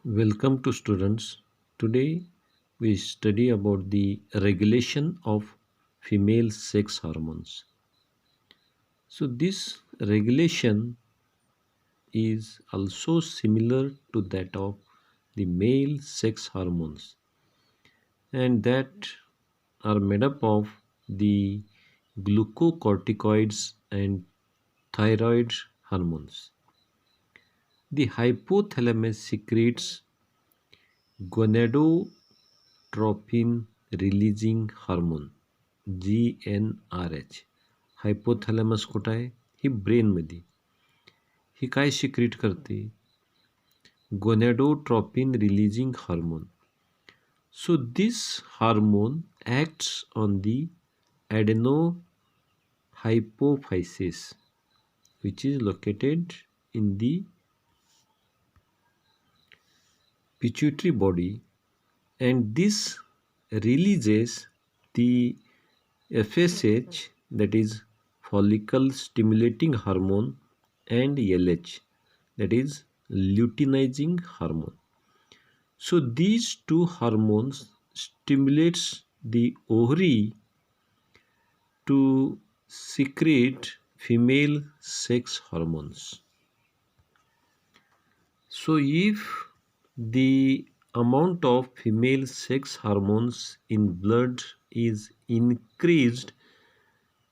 Welcome to students. Today we study about the regulation of female sex hormones. So this regulation is also similar to that of the male sex hormones, and that are made up of the glucocorticoids and thyroid hormones. The hypothalamus secretes gonadotropin releasing hormone GnRH. Hypothalamus कुठं आहे? ही ब्रेनमध्ये. ही काय secrete करते? gonadotropin releasing hormone. So this hormone acts on the adenohypophysis, which is located in the pituitary body, and this releases the FSH, that is follicle stimulating hormone, and LH, that is luteinizing hormone. So these two hormones stimulates the ovary to secrete female sex hormones. So if the amount of female sex hormones in blood is increased,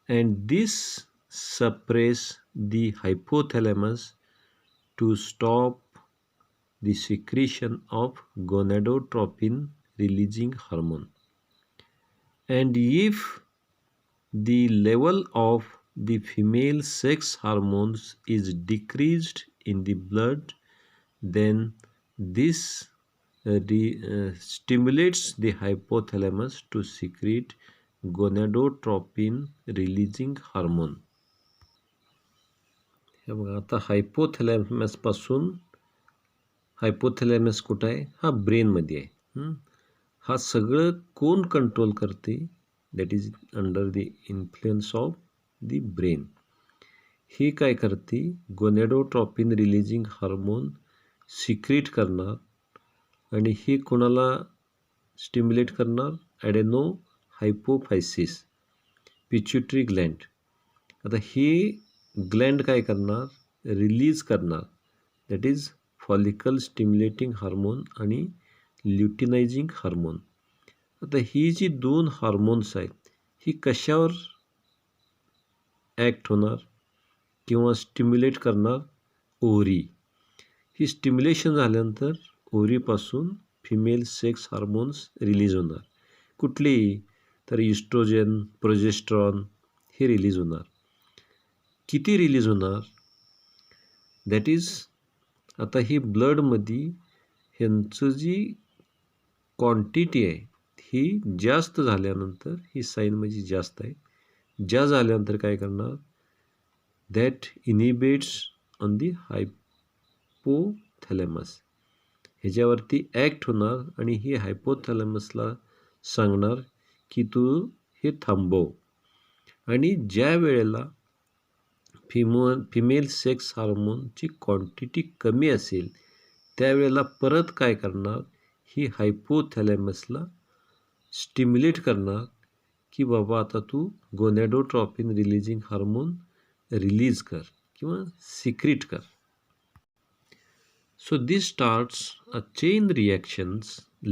and this suppress the hypothalamus to stop the secretion of gonadotropin releasing hormone, and if the level of the female sex hormones is decreased in the blood, then this stimulates the hypothalamus to secrete gonadotropin releasing hormone. हे बघा, आता hypothalamus पासून hypothalamus कुठं आहे? हा ब्रेनमध्ये आहे. हा सगळं कोण कंट्रोल करते? That is under the influence of the brain. हे काय करते? गोनॅडोट्रॉपिन रिलीजिंग हार्मोन सिक्रेट करणार, आणि हे कोणाला स्टिम्युलेट करणार? ॲडेनो हायपोफायसिस, पिच्युटरी ग्लँड. आता हे ग्लँड काय करणार? रिलीज करणार, that is follicle stimulating hormone आणि ल्युटिनायझिंग हार्मोन. आता ही जी दोन हार्मोन्स आहेत, ही कशावर ॲक्ट होणार किंवा स्टिम्युलेट करणार? ओव्हरी. ही स्टिम्युलेशन झाल्यानंतर ओव्हरीपासून फिमेल सेक्स हार्मोन्स रिलीज होणार. कुठली? तर इस्ट्रोजन, प्रोजेस्ट्रॉन हे रिलीज होणार. किती रिलीज होणार? दॅट इज, आता ही ब्लडमध्ये ह्यांचं जी क्वांटिटी आहे ही जास्त झाल्यानंतर, ही साईन म्हणजे जास्त आहे, ज्या झाल्यानंतर काय करणार? That inhibits on the hypothalamus. ह्याच्यावरती ॲक्ट होणार आणि ही हायपोथॅलॅमसला सांगणार की तू हे थांबव. आणि ज्या वेळेला फिमेल सेक्स हार्मोनची क्वांटिटी कमी असेल, त्यावेळेला परत काय करणार? ही हायपोथॅलॅमसला स्टिम्युलेट करणार की बाबा आता तू गोनॅडोट्रॉपिन रिलीजिंग हार्मोन रिलीज कर किंवा सिक्रीट कर. So this starts a chain reactions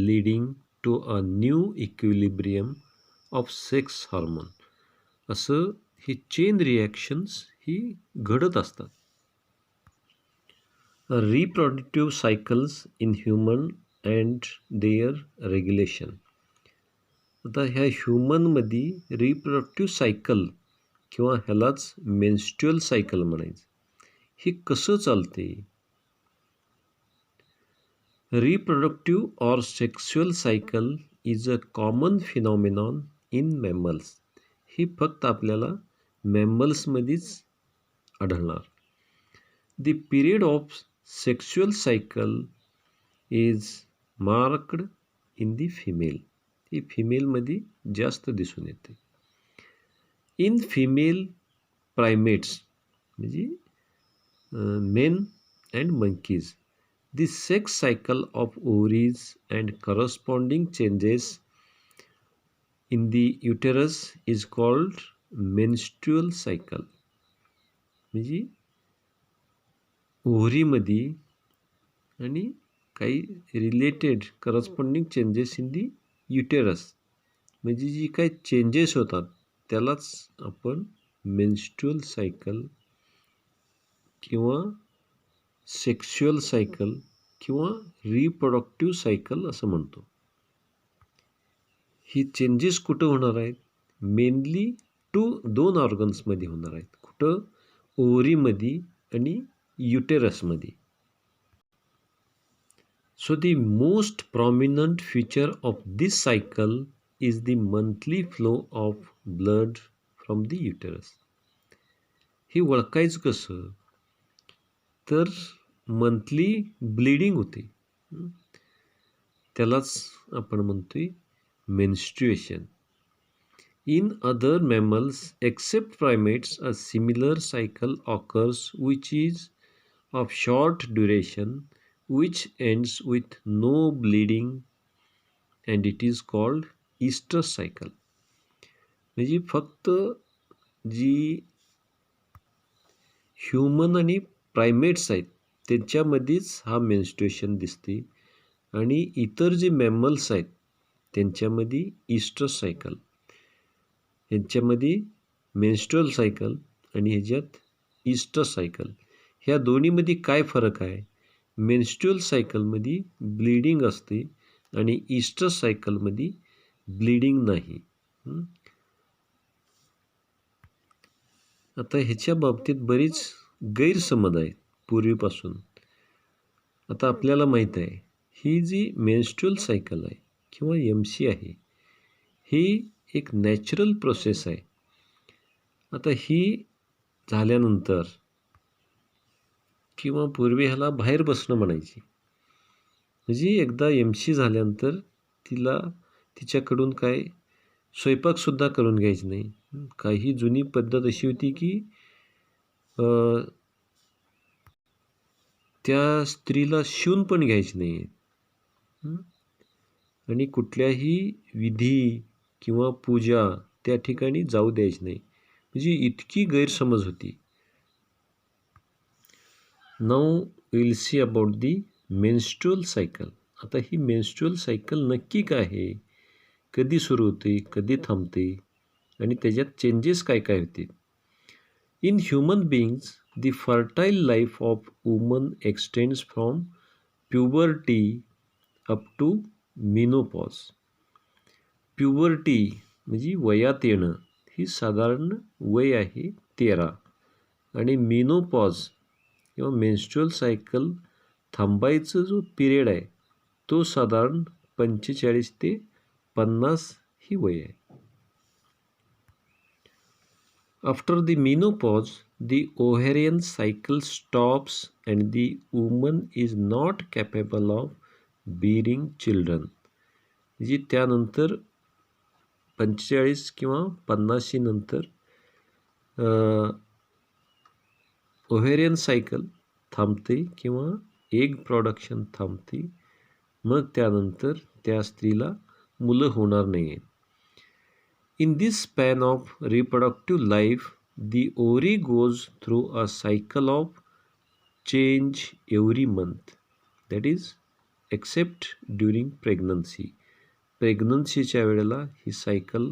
leading to a new equilibrium of sex hormone. असं ही चेन रिॲक्शन्स ही घडत असतात. Reproductive cycles in human and their regulation. आता ह्या ह्युमनमध्ये रिप्रोडक्टिव्ह सायकल किंवा ह्यालाच मेन्स्ट्रुअल सायकल म्हणायचं, हे कसं चालते? Reproductive or sexual cycle is a common phenomenon in mammals. ही फक्त आपल्याला मॅमल्समध्येच आढळणार. The period of sexual cycle is marked in the female. ही फिमेलमध्ये जास्त दिसून येते. इन फिमेल प्रायमेट्स म्हणजे men and monkeys, The sex cycle of ovaries and corresponding changes in the uterus is called menstrual cycle. म्हणजे ओव्हरीमध्ये आणि काही related corresponding changes in the uterus म्हणजे जी काही चेंजेस होतात त्यालाच आपण मेन्स्ट्रुअल सायकल किंवा सेक्शुअल सायकल किंवा रिप्रोडक्टिव्ह सायकल असं म्हणतो. ही चेंजेस कुठं होणार आहेत? मेनली दोन ऑर्गन्समध्ये होणार आहेत. कुठं? ओव्हरीमध्ये आणि युटेरसमध्ये. So the most prominent feature of this cycle is the monthly flow of blood from the uterus. हे ओळखायचं कसं? तर मंथली ब्लिडिंग होते, त्यालाच आपण म्हणतोय menstruation. In other mammals except primates, a similar cycle occurs which is of short duration, which ends with no bleeding, and it is called estrous cycle. म्हणजे फक्त जी ह्युमन आणि प्रायमेट्स आहेत त्यांच्यामध्येच हा मेन्स्ट्रुएशन दिसते आणि इतर जे मॅमल्स आहेत त्यांच्यामध्ये इस्ट्रस सायकल, ह्यांच्यामध्ये मेन्स्ट्रुअल सायकल आणि ह्याच्यात इस्ट्रस सायकल. ह्या दोन्हीमध्ये काय फरक आहे? मेन्स्ट्रुअल सायकलमध्ये ब्लिडिंग असते आणि इस्ट्रस सायकलमध्ये ब्लिडिंग नाही. आता ह्याच्या बाबतीत बरीच गैरसमज आहेत पूर्वीपासून. आता आपल्याला माहीत आहे ही जी मेन्स्ट्रुअल सायकल आहे किंवा MC आहे ही एक नॅचरल प्रोसेस आहे. आता ही झाल्यानंतर किंवा पूर्वी ह्याला बाहेर बसणं म्हणायची. म्हणजे एकदा MC झाल्यानंतर तिच्याकडून काय स्वयंपाकसुद्धा करून घ्यायचं नाही. काही जुनी पद्धत अशी होती की त्या स्त्रीला शिवून पण घ्यायची नाही आणि कुठल्याही विधी किंवा पूजा त्या ठिकाणी जाऊ द्यायची नाही. म्हणजे इतकी गैरसमज होती. Now will see about the menstrual cycle. आता ही मेन्स्ट्रुअल सायकल नक्की काय आहे, कधी सुरू होते, कधी थांबते आणि त्याच्यात चेंजेस काय काय होते. In human beings the fertile life of woman extends from puberty up to menopause. Puberty म्हणजे वयात येणं ही साधारण वय आहे 13 आणि मिनोपॉज किंवा मेन्स्ट्रुअल सायकल थांबायचं जो पिरियड आहे तो साधारण 45 ते 50 ही वय आहे. After the menopause the ovarian cycle stops and the woman is not capable of bearing children. म्हणजे त्यानंतर 45 किंवा 50 नंतर ओव्हेरियन सायकल थांबते किंवा एग प्रोडक्शन थांबते. मग त्यानंतर त्या स्त्रीला मुलं होणार नाही आहेत. In this span of reproductive life the ovary goes through a cycle of change every month, that is except during pregnancy. प्रेग्नन्सीच्या वेळेला ही सायकल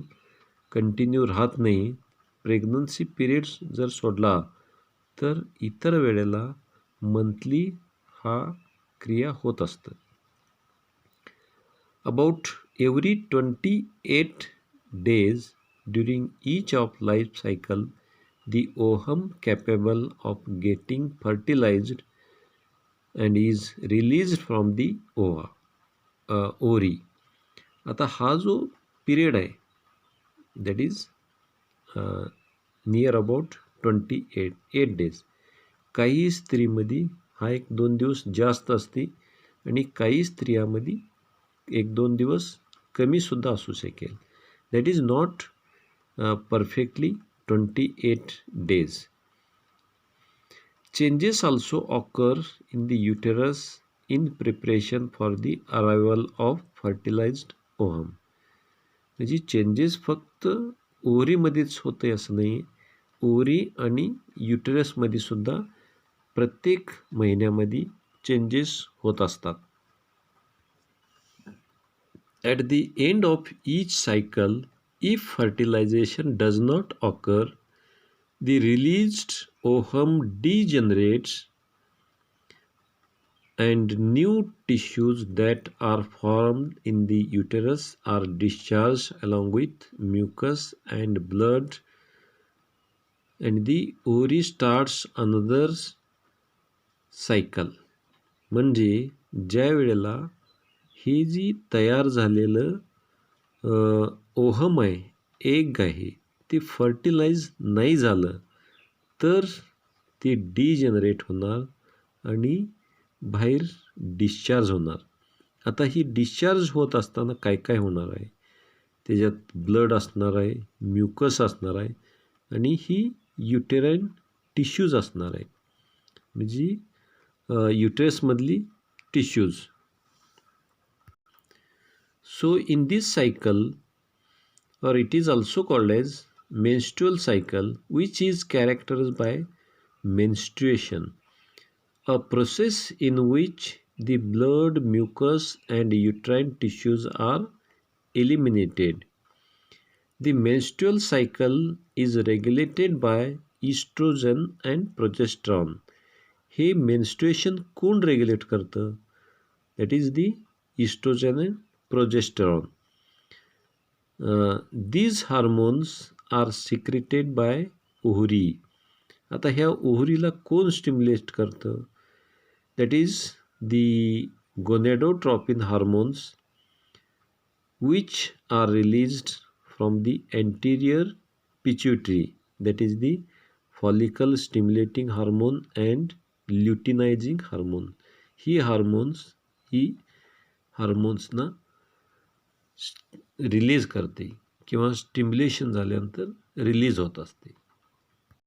कंटिन्यू राहत नाही. प्रेग्नन्सी पिरियड्स जर सोडला तर इतर वेळेला मंथली हा क्रिया होत असतं. About every 28 days during each of life cycle, the ovum capable of getting fertilized and is released from the ovary. आता हा जो पिरियड आहे that is near about 28 days. काही स्त्रीमध्ये हा 1-2 दिवस जास्त असते आणि काही स्त्रियामध्ये 1-2 दिवस कमीसुद्धा असू शकेल. That is not perfectly 28 days. Changes also occur in the uterus in preparation for the arrival of fertilised ovum. म्हणजे चेंजेस फक्त ओव्हरीमध्येच होते असं नाही, ओव्हरी आणि युटेरसमध्ये सुद्धा प्रत्येक महिन्यामध्ये चेंजेस होत असतात. At the end of each cycle, if fertilization does not occur, the released ovum degenerates and new tissues that are formed in the uterus are discharged along with mucus and blood, and the ovary starts another cycle. म्हणजे ज्या वेळेला हे जी तयार झालेलं ohm आहे, egg आहे, ते fertilise नाही झालं तर ते डिजनरेट होणार आणि बाहेर डिस्चार्ज होणार. आता ही डिस्चार्ज होत असताना काय काय होणार आहे, त्याच्यात ब्लड असणार आहे, म्युकस असणार आहे आणि ही युटेराईन टिश्यूज असणार आहे, म्हणजे युटेरसमधली tissues. So in this cycle, or it is also called as menstrual cycle, which is characterized by menstruation, a process in which the blood, mucus and uterine tissues are eliminated. The menstrual cycle is regulated by estrogen and progesterone. हे menstruation कोण regulate करतं? That is the estrogen and progesterone. These hormones are secreted by ovary. आता ह्या ओव्हरीला कोण stimulate करतं? That is the gonadotropin hormones, which are released from the anterior pituitary, that is the follicle stimulating hormone and luteinizing hormone. ही हार्मोन्सना release करते किंवा stimulation झाल्यानंतर release होत असते.